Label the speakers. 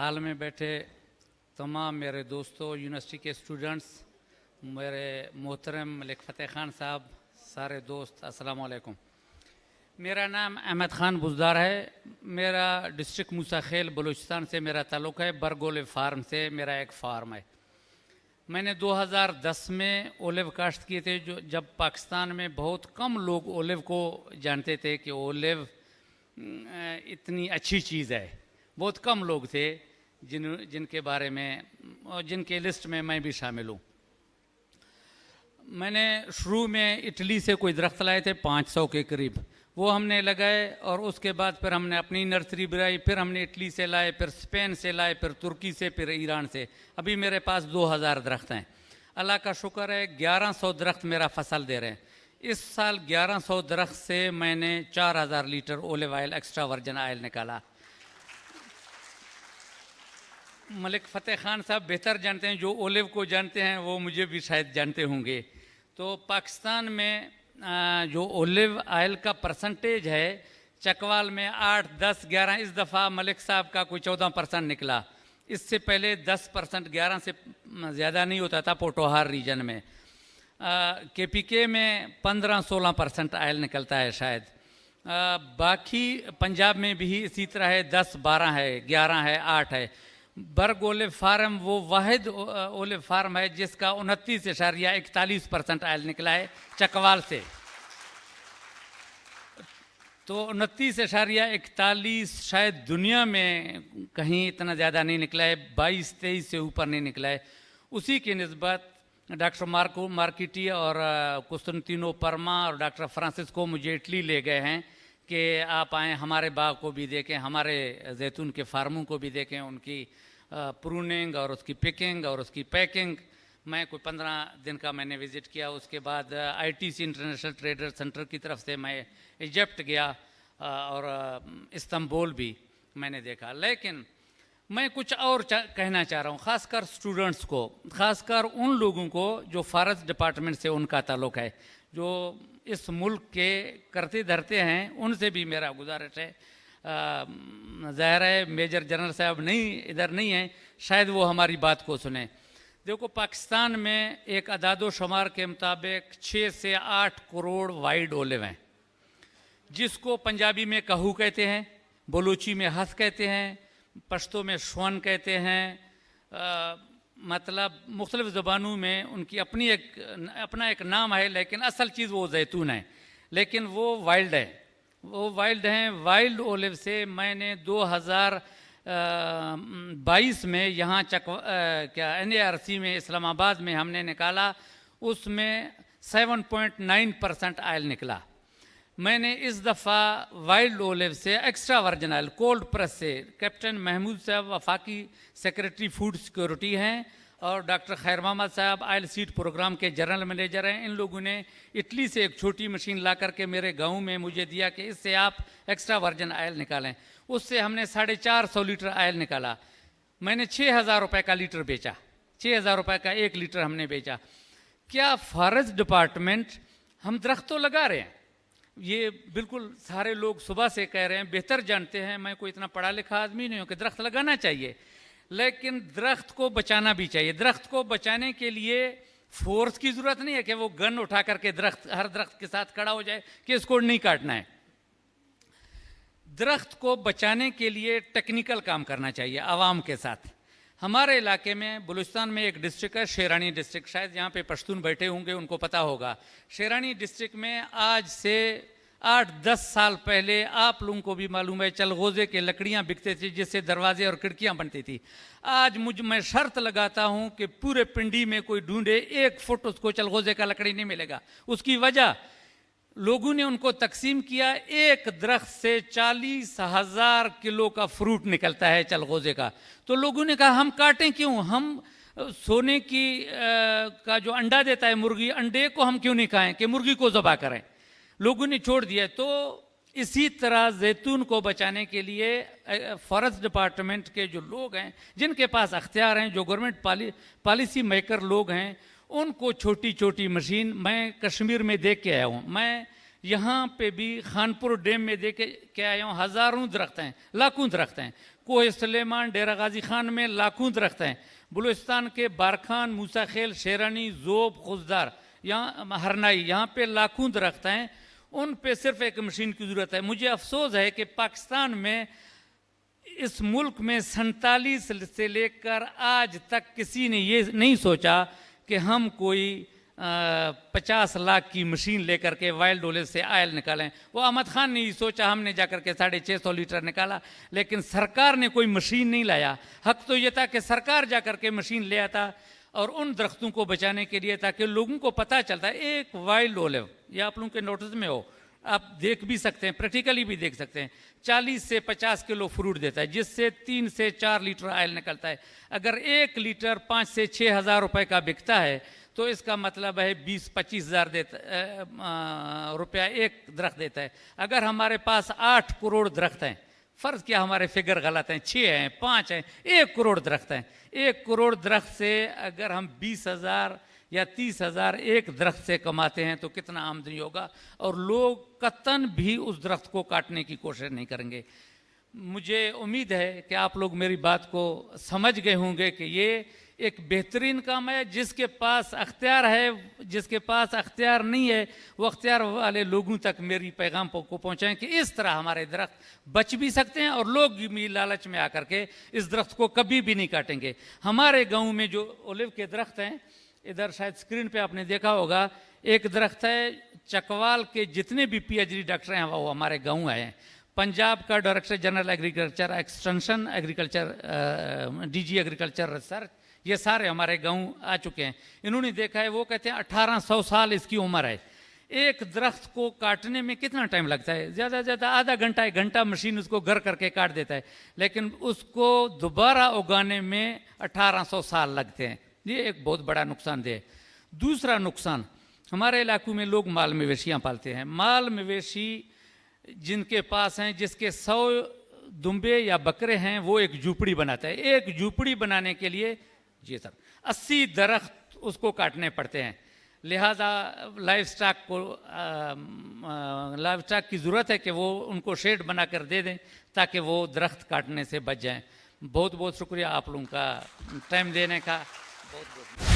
Speaker 1: हाल में बैठे तमाम मेरे दोस्तों, यूनिवर्सिटी के स्टूडेंट्स, मेरे मोहतरम मलिक फ़तेह ख़ान साहब, सारे दोस्त, अस्सलाम वालेकुम। मेरा नाम अहमद ख़ान बुज़दार है। मेरा डिस्ट्रिक्ट मूसा खेल बलूचिस्तान से मेरा ताल्लुक़ है। बरगोले फार्म से मेरा एक फार्म है। मैंने 2010 में ओलिव काश्त किए थे, जो जब पाकिस्तान में बहुत कम लोग ओलिव को जानते थे कि ओलिव इतनी अच्छी चीज़ है। बहुत कम लोग थे जिनके बारे में और जिनके लिस्ट में मैं भी शामिल हूँ। मैंने शुरू में इटली से कोई दरख्त लाए थे 500 के करीब, वो हमने लगाए और उसके बाद फिर हमने अपनी नर्सरी बनाई, फिर हमने इटली से लाए, फिर स्पेन से लाए, फिर तुर्की से, फिर ईरान से। अभी मेरे पास 2000 दरख्त हैं। अल्लाह का शुक्र है 1100 दरख्त मेरा फसल दे रहे हैं। इस साल 1100 दरख्त से मैंने 4000 litre olive oil extra virgin oil निकाला। मलिक फ़तेह ख़ान साहब बेहतर जानते हैं, जो ओलिव को जानते हैं वो मुझे भी शायद जानते होंगे। तो पाकिस्तान में जो ओलिव ऑयल का परसेंटेज है, चकवाल में 8, 10, 11, इस दफ़ा मलिक साहब का कोई 14% निकला। इससे पहले 10%, 11 से ज़्यादा नहीं होता था पोटोहार रीजन में। KPK में 15-16% ऑयल निकलता है शायद। बाकी पंजाब में भी इसी तरह है, 10, 12 है, 11 है, 8 है। बर्ग ओलिव फार्म वो वाहिद ओलिव फार्म है जिसका 29.41% ऑयल निकला है चकवाल से। तो 29.41 शायद दुनिया में कहीं इतना ज़्यादा नहीं निकला है, 22-23 से ऊपर नहीं निकला है। उसी की निस्बत डॉक्टर मार्किटी और कुस्तुंतिनो परमा और डॉक्टर फ्रांसिस्को मुझे इटली ले गए हैं कि आप आएँ, हमारे बाग को भी देखें, हमारे जैतून के फार्मों को भी देखें, उनकी प्रूनिंग और उसकी पिकिंग और उसकी पैकिंग। मैं कोई 15 दिन का मैंने विज़िट किया। उसके बाद ITC इंटरनेशनल ट्रेडर सेंटर की तरफ से मैं इजिप्ट गया और इस्तांबुल भी मैंने देखा। लेकिन मैं कुछ और कहना चाह रहा हूँ, ख़ासकर स्टूडेंट्स को, ख़ासकर उन लोगों को जो फॉरेस्ट डिपार्टमेंट से उनका ताल्लुक़ है, जो इस मुल्क के करते धरते हैं, उनसे भी मेरा गुजारिश है। ज़ाहिर है मेजर जनरल साहब इधर नहीं हैं, शायद वो हमारी बात को सुने। देखो, पाकिस्तान में एक अदादो शुमार के मुताबिक 6 से 8 करोड़ वाइड ओलिव हैं, जिसको पंजाबी में कहू कहते हैं, बलूची में हस कहते हैं, पश्तो में श्वन कहते हैं। मतलब मुख्तलिफ़ ज़बानों में उनकी अपना एक नाम है, लेकिन असल चीज़ वो जैतून है, लेकिन वो वाइल्ड है, वो वाइल्ड हैं। वाइल्ड ओलिव से मैंने 2022 में यहाँ NARC में इस्लामाबाद में हमने निकाला, उसमें 7.9% ऑयल निकला। मैंने इस दफ़ा वाइल्ड ओलिव से extra virgin oil cold press से, कैप्टन महमूद साहब वफाकी सेक्रेटरी फूड सिक्योरिटी हैं और डॉक्टर खैर मोहम्मद साहब ऑयल सीड प्रोग्राम के जनरल मैनेजर हैं। इन लोगों ने इटली से एक छोटी मशीन ला करके मेरे गांव में मुझे दिया कि इससे आप एक्स्ट्रा वर्जिन ऑयल निकालें। उससे हमने 450 लीटर ऑयल निकाला। मैंने 6000 रुपये का लीटर बेचा, 6000 रुपये का 1 लीटर हमने बेचा। क्या फॉरेस्ट डिपार्टमेंट, हम दरख्त तो लगा रहे हैं, ये बिल्कुल सारे लोग सुबह से कह रहे हैं, बेहतर जानते हैं, मैं कोई इतना पढ़ा लिखा आदमी नहीं हूँ कि दरख्त लगाना चाहिए, लेकिन दरख्त को बचाना भी चाहिए। दरख्त को बचाने के लिए फोर्स की ज़रूरत नहीं है कि वो गन उठा करके हर दरख्त के साथ खड़ा हो जाए कि इसको नहीं काटना है। दरख्त को बचाने के लिए टेक्निकल काम करना चाहिए आवाम के साथ। हमारे इलाके में बलूचिस्तान में एक डिस्ट्रिक्ट है, शेरानी डिस्ट्रिक्ट, शायद यहाँ पे पश्तून बैठे होंगे, उनको पता होगा। शेरानी डिस्ट्रिक्ट में आज से 8-10 साल पहले, आप लोगों को भी मालूम है, चलगोज़े के लकड़ियाँ बिकते थे जिससे दरवाजे और खिड़कियाँ बनती थी। आज मैं शर्त लगाता हूँ कि पूरे पिंडी में कोई ढूंढे 1 फुट उसको चलगोज़े का लकड़ी नहीं मिलेगा। उसकी वजह, लोगों ने उनको तकसीम किया, एक दरख्त से 40,000 किलो का फ्रूट निकलता है चलगोज़े का। तो लोगों ने कहा हम काटें क्यों, हम सोने की का जो अंडा देता है मुर्गी, अंडे को हम क्यों नहीं खाएं कि मुर्गी को ज़बह करें। लोगों ने छोड़ दिया। तो इसी तरह जैतून को बचाने के लिए फॉरेस्ट डिपार्टमेंट के जो लोग हैं, जिनके पास अख्तियार हैं, जो गवर्नमेंट पॉलिसी मेकर लोग हैं, उनको छोटी छोटी मशीन, मैं कश्मीर में देख के आया हूँ, मैं यहाँ पे भी खानपुर डैम में देख के आया हूँ, हज़ारों दरख्त हैं, लाखों दरख्त हैं, कोह सुलेमान, डेरा गाजी खान में लाखों दरख्त हैं। बलूचिस्तान के बारखान, मूसा खेल, शेरानी, जोब, खुजदार, यहाँ हरनाई, यहाँ पे लाखों दरख्त हैं। उन पे सिर्फ एक मशीन की ज़रूरत है। मुझे अफसोस है कि पाकिस्तान में, इस मुल्क में 47 से लेकर आज तक किसी ने ये नहीं सोचा कि हम कोई 50 लाख की मशीन लेकर के वाइल्ड ओलिव से आयल निकालें। वो अहमद खान ने ही सोचा, हमने जाकर के 650 लीटर निकाला, लेकिन सरकार ने कोई मशीन नहीं लाया। हक तो ये था कि सरकार जाकर के मशीन ले आता और उन दरख्तों को बचाने के लिए, ताकि लोगों को पता चलता है एक वाइल्ड ओलिव, ये आप लोगों के नोटिस में हो, आप देख भी सकते हैं, प्रैक्टिकली भी देख सकते हैं, 40 से 50 किलो फ्रूट देता है, जिससे 3 से 4 लीटर ऑयल निकलता है। अगर 1 लीटर 5 से 6 हज़ार रुपये का बिकता है तो इसका मतलब है 20-25 हज़ार रुपया एक दरख्त देता है। अगर हमारे पास 8 करोड़ दरख्त हैं, फ़र्ज़ किया हमारे फिगर गलत हैं, 6 हैं, 5 हैं, 1 करोड़ दरख्त हैं, 1 करोड़ दरख्त से अगर हम 20,000 या 30,000 एक दरख्त से कमाते हैं तो कितना आमदनी होगा। और लोग कतन भी उस दरख्त को काटने की कोशिश नहीं करेंगे। मुझे उम्मीद है कि आप लोग मेरी बात को समझ गए होंगे कि ये एक बेहतरीन काम है। जिसके पास अख्तियार है, जिसके पास अख्तियार नहीं है, वो अख्तियार वाले लोगों तक मेरी पैगाम को पहुँचाएँ कि इस तरह हमारे दरख्त बच भी सकते हैं और लोग भी लालच में आकर के इस दरख्त को कभी भी नहीं काटेंगे। हमारे गाँव में जो ओलिव के दरख्त हैं, इधर शायद स्क्रीन पे आपने देखा होगा, एक दरख्त है, चकवाल के जितने भी PhD डॉक्टर हैं वो हमारे गाँव आए हैं। पंजाब का director general agriculture extension, agriculture DG agriculture research, ये सारे हमारे गाँव आ चुके हैं। इन्होंने देखा है, वो कहते हैं 1800 साल इसकी उम्र है। एक दरख्त को काटने में कितना टाइम लगता है? ज़्यादा से ज़्यादा आधा घंटा, 1 घंटा मशीन उसको गर करके काट देता है, लेकिन उसको दोबारा उगाने में 1800 साल लगते हैं। ये एक बहुत बड़ा नुकसानदेह है। दूसरा नुकसान, हमारे इलाकों में लोग माल मवेशियाँ पालते हैं। माल मवेशी जिनके पास हैं, जिसके 100 दुम्बे या बकरे हैं, वो एक झूपड़ी बनाता है। एक झूपड़ी बनाने के लिए जी सर 80 दरख्त उसको काटने पड़ते हैं। लिहाजा लाइफ स्टॉक की ज़रूरत है कि वो उनको शेड बना कर दे दें ताकि वो दरख्त काटने से बच जाएं। बहुत बहुत शुक्रिया आप लोगों का टाइम देने का। बहुत बहुत